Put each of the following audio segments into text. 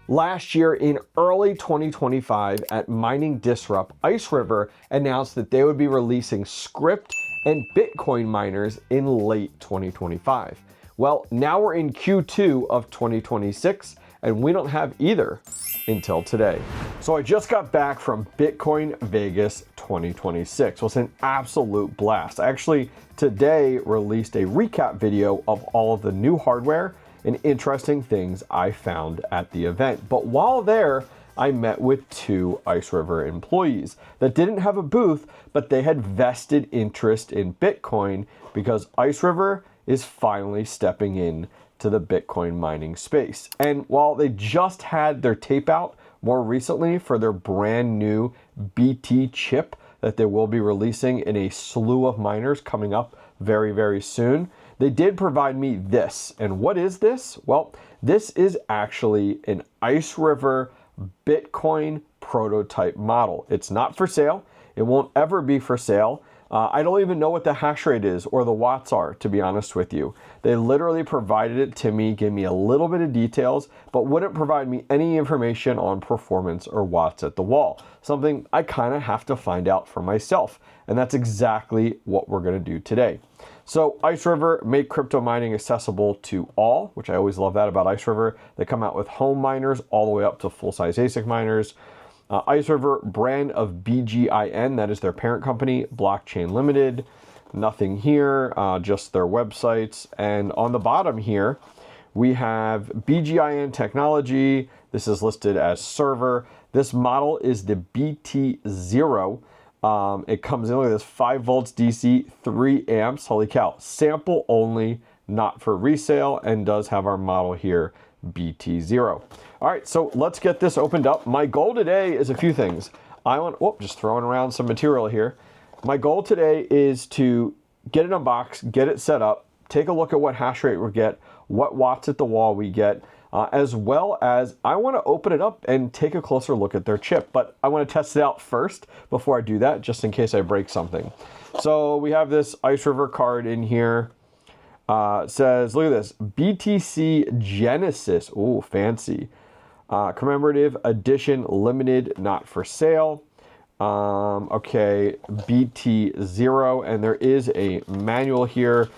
Last year in early 2025 at Mining Disrupt, IceRiver announced that they would be releasing Scrypt and Bitcoin miners in late 2025. Well, now we're in Q2 of 2026 and we don't have either until today. So I just got back from Bitcoin Vegas 2026. It was an absolute blast. I actually today released a recap video of all of the new hardware and interesting things I found at the event. But while there, I met with two IceRiver employees that didn't have a booth, but they had vested interest in Bitcoin because IceRiver is finally stepping in to the Bitcoin mining space. And while they just had their tape out more recently for their brand new BT chip that they will be releasing in a slew of miners coming up very, very soon, they did provide me this. And what is this? Well, this is actually an IceRiver Bitcoin prototype model. It's not for sale. It won't ever be for sale. I don't even know what the hash rate is or the watts are, to be honest with you. They literally provided it to me, gave me a little bit of details, but wouldn't provide me any information on performance or watts at the wall. Something I kind of have to find out for myself. And that's exactly what we're going to do today. So IceRiver make crypto mining accessible to all, which I always love that about IceRiver. They come out with home miners all the way up to full-size ASIC miners. IceRiver brand of BGIN, that is their parent company, Blockchain Limited. Nothing here, just their websites. And on the bottom here, we have BGIN technology. This is listed as server. This model is the BT0. It comes in, look at this, 5 volts DC, 3 amps. Holy cow. Sample only, not for resale, and does have our model here, BT0. All right, so let's get this opened up. My goal today is a few things. Just throwing around some material here. My goal today is to get it unboxed, get it set up, take a look at what hash rate we get, what watts at the wall we get, as well as I want to open it up and take a closer look at their chip. But I want to test it out first before I do that, just in case I break something. So we have this IceRiver card in here. It says, look at this, BTC Genesis. Ooh, fancy. Commemorative edition, limited, not for sale. Okay, BT0, and there is a manual here.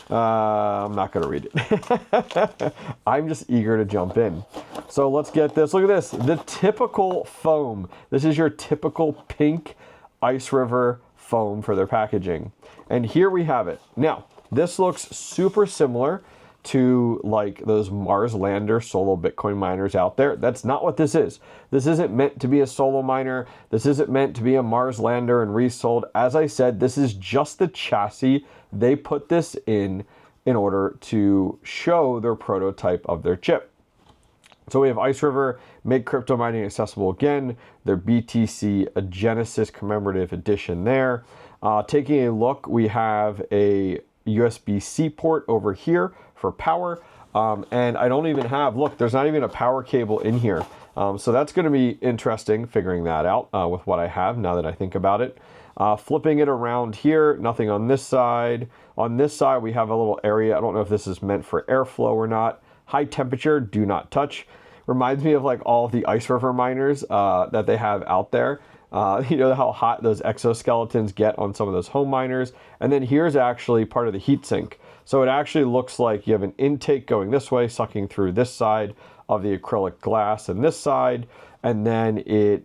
I'm not going to read it. I'm just eager to jump in. So let's get this. Look at this. The typical foam. This is your typical pink IceRiver foam for their packaging. And here we have it. Now, this looks super similar to like those Mars lander solo Bitcoin miners out there. That's not what this is. This isn't meant to be a solo miner. This isn't meant to be a Mars lander and resold. As I said, this is just the chassis. They put this in order to show their prototype of their chip. So we have IceRiver make crypto mining accessible again. Their BTC Genesis commemorative edition there. Taking a look, we have a USB-C port over here for power. And I don't even have, look, there's not even a power cable in here. So that's going to be interesting figuring that out with what I have now that I think about it. Flipping it around here, nothing on this side. On this side, we have a little area. I don't know if this is meant for airflow or not. High temperature, do not touch. Reminds me of like all of the IceRiver miners that they have out there. You know how hot those exoskeletons get on some of those home miners. And then here's actually part of the heatsink. So it actually looks like you have an intake going this way, sucking through this side of the acrylic glass and this side. And then it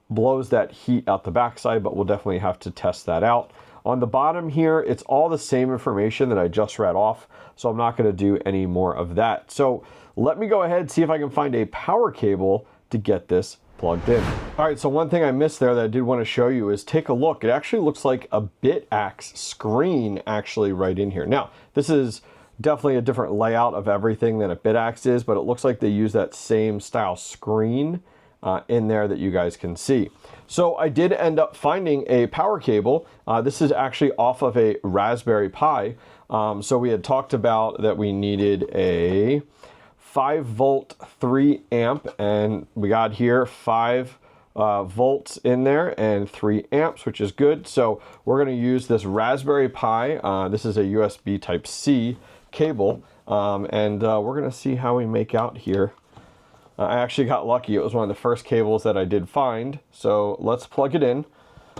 blows that heat out the backside, but we'll definitely have to test that out. On the bottom here, it's all the same information that I just read off, so I'm not going to do any more of that. So let me go ahead and see if I can find a power cable to get this plugged in. All right, so one thing I missed there that I did want to show you is take a look. It actually looks like a BitAx screen actually right in here. Now, this is definitely a different layout of everything than a BitAx is, but it looks like they use that same style screen in there that you guys can see. So I did end up finding a power cable. This is actually off of a Raspberry Pi. So we had talked about that we needed a 5 volt 3 amp, and we got here 5 volts in there and 3 amps, which is good. So we're going to use this Raspberry Pi. This is a USB Type-C cable, and we're going to see how we make out here I actually got lucky. It was one of the first cables that I did find. So let's plug it in.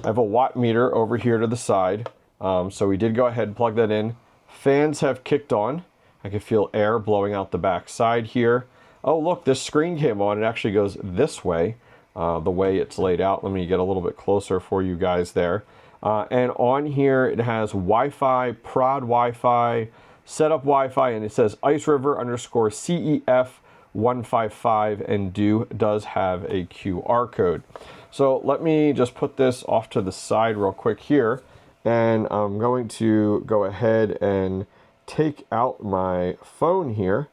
I have a watt meter over here to the side. So we did go ahead and plug that in. Fans have kicked on. I can feel air blowing out the back side here. Oh, look, this screen came on. It actually goes this way, the way it's laid out. Let me get a little bit closer for you guys there. And on here, it has Wi-Fi, prod Wi-Fi, setup Wi-Fi, and it says IceRiver_CEF155, and does have a QR code. So let me just put this off to the side real quick here, and I'm going to go ahead and take out my phone here.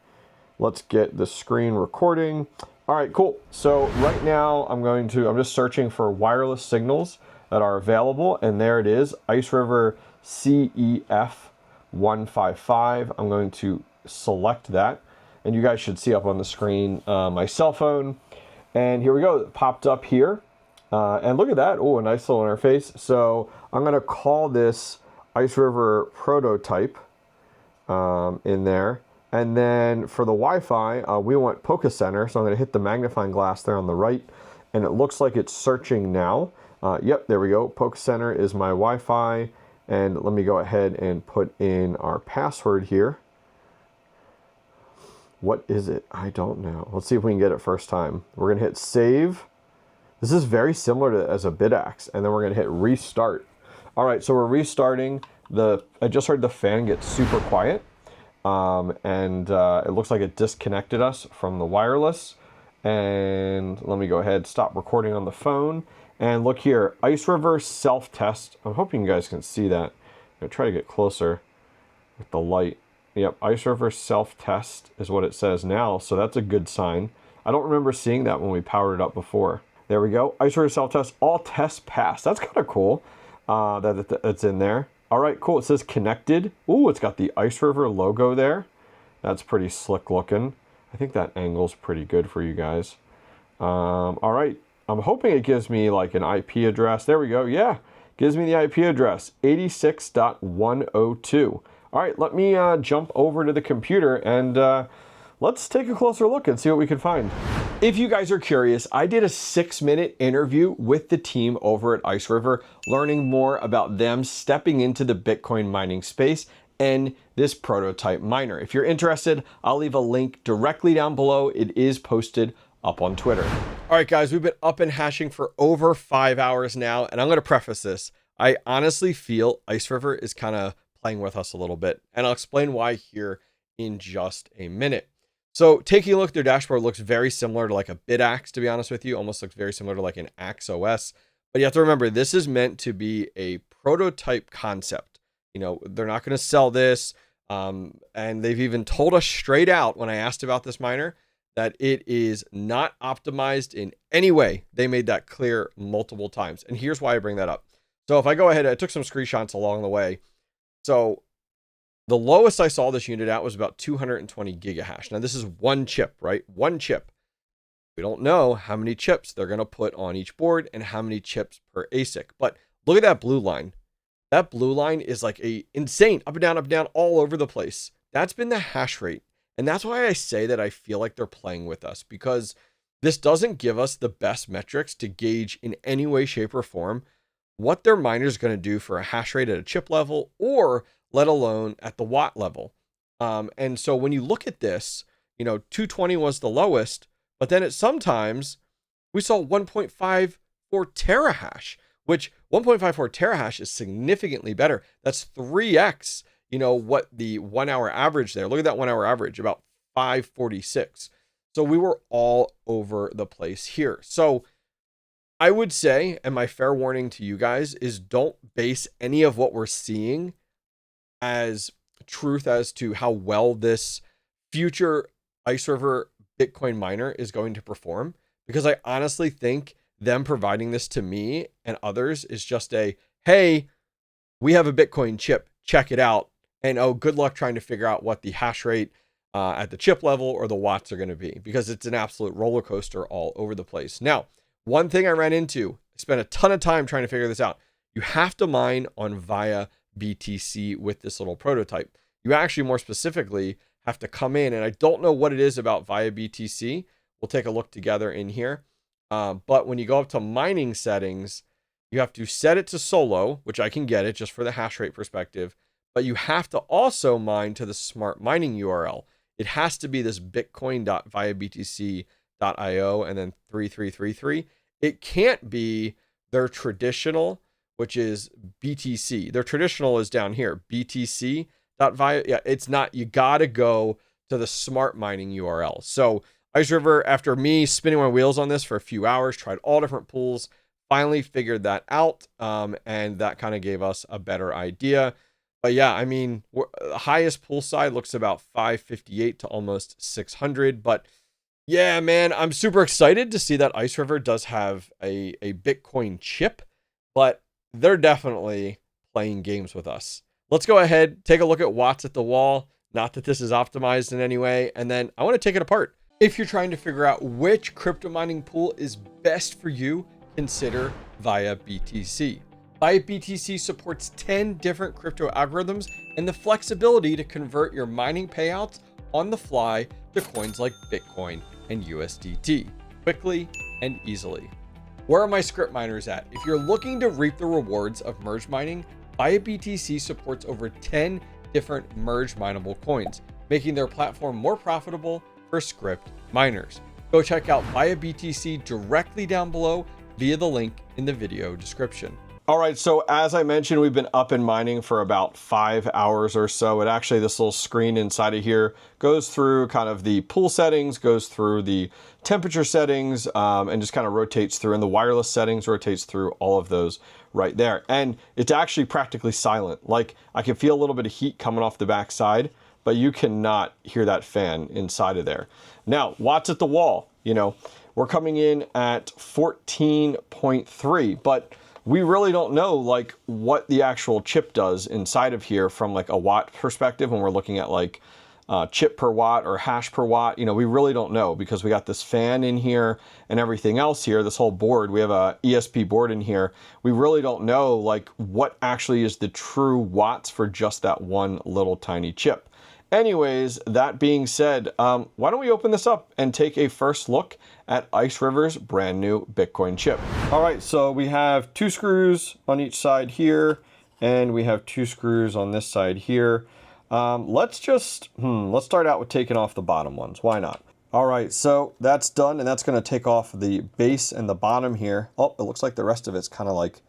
Let's get the screen recording. All right, cool. So right now I'm just searching for wireless signals that are available, and there it is, IceRiver CEF155. I'm going to select that, and you guys should see up on the screen my cell phone. And here we go, it popped up here. And look at that, oh, a nice little interface. So I'm gonna call this IceRiver Prototype in there. And then for the Wi-Fi, we want Poca Center, so I'm gonna hit the magnifying glass there on the right, and it looks like it's searching now. Yep, there we go. Poca Center is my Wi-Fi, and let me go ahead and put in our password here. What is it? I don't know. Let's see if we can get it first time. We're gonna hit save. This is very similar to as a BitAx, and then we're gonna hit restart. All right, so we're restarting. I just heard the fan get super quiet, and it looks like it disconnected us from the wireless. And let me go ahead, stop recording on the phone. And look here, IceRiver self-test. I'm hoping you guys can see that. I'm gonna try to get closer with the light. Yep, IceRiver self-test is what it says now, so that's a good sign. I don't remember seeing that when we powered it up before. There we go, IceRiver self-test, all tests passed. That's kind of cool that's in there. All right, cool, it says connected. Ooh, it's got the IceRiver logo there. That's pretty slick looking. I think that angle's pretty good for you guys. All right, I'm hoping it gives me like an IP address. There we go, yeah, gives me the IP address, 86.102. All right, let me jump over to the computer and let's take a closer look and see what we can find. If you guys are curious, I did a 6-minute interview with the team over at IceRiver, learning more about them stepping into the Bitcoin mining space and this prototype miner. If you're interested, I'll leave a link directly down below. It is posted up on Twitter. All right, guys, we've been up and hashing for over 5 hours now, and I'm going to preface this. I honestly feel IceRiver is kind of playing with us a little bit, and I'll explain why here in just a minute. So taking a look at their dashboard looks very similar to like a BitAx, to be honest with you. Almost looks very similar to like an Axe OS. But you have to remember, this is meant to be a prototype concept. You know, they're not going to sell this. And they've even told us straight out when I asked about this miner that it is not optimized in any way. They made that clear multiple times. And here's why I bring that up. So if I go ahead, I took some screenshots along the way. So the lowest I saw this unit at was about 220 gigahash. Now this is one chip, right? One chip. We don't know how many chips they're going to put on each board and how many chips per ASIC. But look at that blue line. That blue line is like a insane up and down, all over the place. That's been the hash rate. And that's why I say that I feel like they're playing with us, because this doesn't give us the best metrics to gauge in any way, shape, or form what their miner is going to do for a hash rate at a chip level, or let alone at the watt level. And so when you look at this, you know, 220 was the lowest, but then at sometimes we saw 1.54 terahash, which 1.54 terahash is significantly better. That's 3x, you know, what the 1 hour average there. Look at that 1 hour average, about 546. So we were all over the place here. So I would say, and my fair warning to you guys is, don't base any of what we're seeing as truth as to how well this future IceRiver Bitcoin miner is going to perform, because I honestly think them providing this to me and others is just a, hey, we have a Bitcoin chip, check it out, and oh, good luck trying to figure out what the hash rate at the chip level or the watts are going to be, because it's an absolute roller coaster all over the place. Now, one thing I ran into, I spent a ton of time trying to figure this out. You have to mine on via BTC with this little prototype. You actually more specifically have to come in, and I don't know what it is about via BTC we'll take a look together in here. But when you go up to mining settings, you have to set it to solo, which I can get it just for the hash rate perspective. But you have to also mine to the smart mining URL. It has to be this bitcoin.viabtc.io and then 3333. It can't be their traditional, which is BTC. Their traditional is down here, btc.via. Yeah, it's not. You got to go to the smart mining URL. So IceRiver, after me spinning my wheels on this for a few hours, tried all different pools, finally figured that out. And that kind of gave us a better idea. But yeah, I mean, the highest pool side looks about 558 to almost 600. But yeah, man, I'm super excited to see that IceRiver does have a Bitcoin chip, but they're definitely playing games with us. Let's go ahead, take a look at watts at the wall. Not that this is optimized in any way. And then I want to take it apart. If you're trying to figure out which crypto mining pool is best for you, consider Via BTC. Via BTC supports 10 different crypto algorithms and the flexibility to convert your mining payouts on the fly to coins like Bitcoin and USDT quickly and easily. Where are my script miners at? If you're looking to reap the rewards of merge mining, Via BTC supports over 10 different merge mineable coins, making their platform more profitable for script miners. Go check out Via BTC directly down below via the link in the video description. All right, so as I mentioned, we've been up and mining for about 5 hours or so. And actually this little screen inside of here goes through kind of the pool settings, goes through the temperature settings, and just kind of rotates through, and the wireless settings rotates through all of those right there. And it's actually practically silent. Like, I can feel a little bit of heat coming off the back side, but you cannot hear that fan inside of there. Now, watts at the wall, you know, we're coming in at 14.3, but we really don't know like what the actual chip does inside of here from like a watt perspective when we're looking at like chip per watt or hash per watt. You know, we really don't know because we got this fan in here and everything else here, this whole board. We have a ESP board in here. We really don't know like what actually is the true watts for just that one little tiny chip. Anyways, that being said, why don't we open this up and take a first look at IceRiver's brand new Bitcoin chip. All right, so we have 2 screws on each side here, and we have 2 screws on this side here. Let's start out with taking off the bottom ones. Why not? All right, so that's done, and that's gonna take off the base and the bottom here. Oh, it looks like the rest of it's kind of like,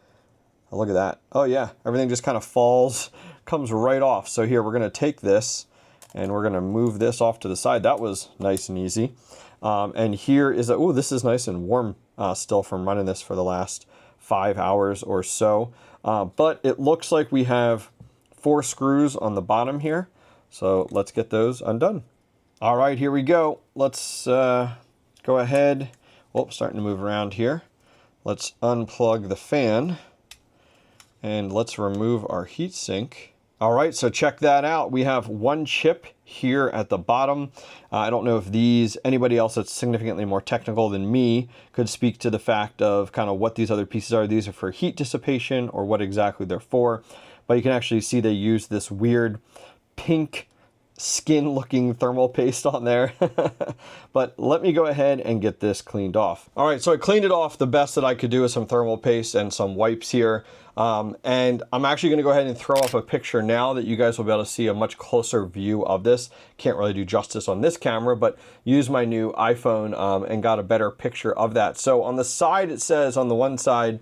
oh, look at that. Oh yeah, everything just kind of falls, comes right off. So here, we're gonna take this, and we're gonna move this off to the side. That was nice and easy. And here is oh, this is nice and warm still from running this for the last 5 hours or so. But it looks like we have 4 screws on the bottom here. So let's get those undone. All right, here we go. Let's go ahead. Oh, starting to move around here. Let's unplug the fan and let's remove our heatsink. All right, so check that out. We have 1 chip here at the bottom. I don't know if anybody else that's significantly more technical than me could speak to the fact of kind of what these other pieces are. These are for heat dissipation or what exactly they're for. But you can actually see they use this weird pink skin looking thermal paste on there. But let me go ahead and get this cleaned off. All right, so I cleaned it off the best that I could do with some thermal paste and some wipes here. And I'm actually gonna go ahead and throw up a picture now that you guys will be able to see a much closer view of this. Can't really do justice on this camera, but use my new iPhone and got a better picture of that. So on the side, it says on the one side,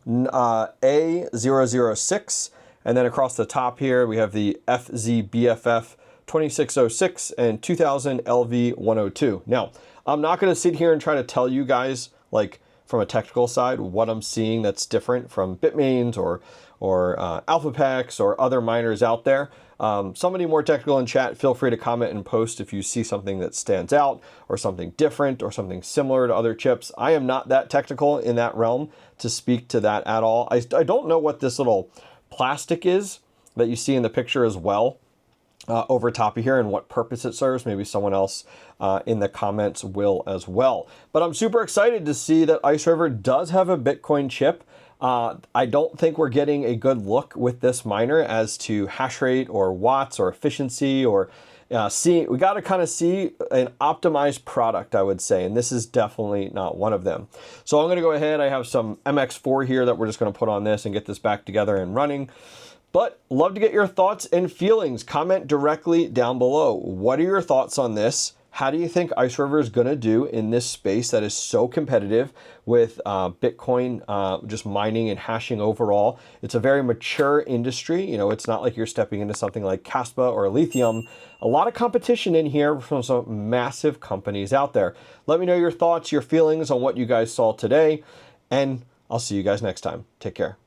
A006, and then across the top here, we have the FZBFF 2606 and 2000 LV102. Now, I'm not gonna sit here and try to tell you guys like from a technical side what I'm seeing that's different from Bitmains or AlphaPex or other miners out there. Somebody more technical in chat, feel free to comment and post if you see something that stands out or something different or something similar to other chips. I am not that technical in that realm to speak to that at all. I don't know what this little plastic is that you see in the picture as well. Over top of here and what purpose it serves. Maybe someone else in the comments will as well. But I'm super excited to see that IceRiver does have a Bitcoin chip. I don't think we're getting a good look with this miner as to hash rate or watts or efficiency or we got to kind of see an optimized product, I would say, and this is definitely not one of them. So I'm going to go ahead. I have some MX4 here that we're just going to put on this and get this back together and running. But love to get your thoughts and feelings. Comment directly down below. What are your thoughts on this? How do you think IceRiver is going to do in this space that is so competitive with Bitcoin, just mining and hashing overall? It's a very mature industry. You know, it's not like you're stepping into something like Caspa or Lithium. A lot of competition in here from some massive companies out there. Let me know your thoughts, your feelings on what you guys saw today, and I'll see you guys next time. Take care.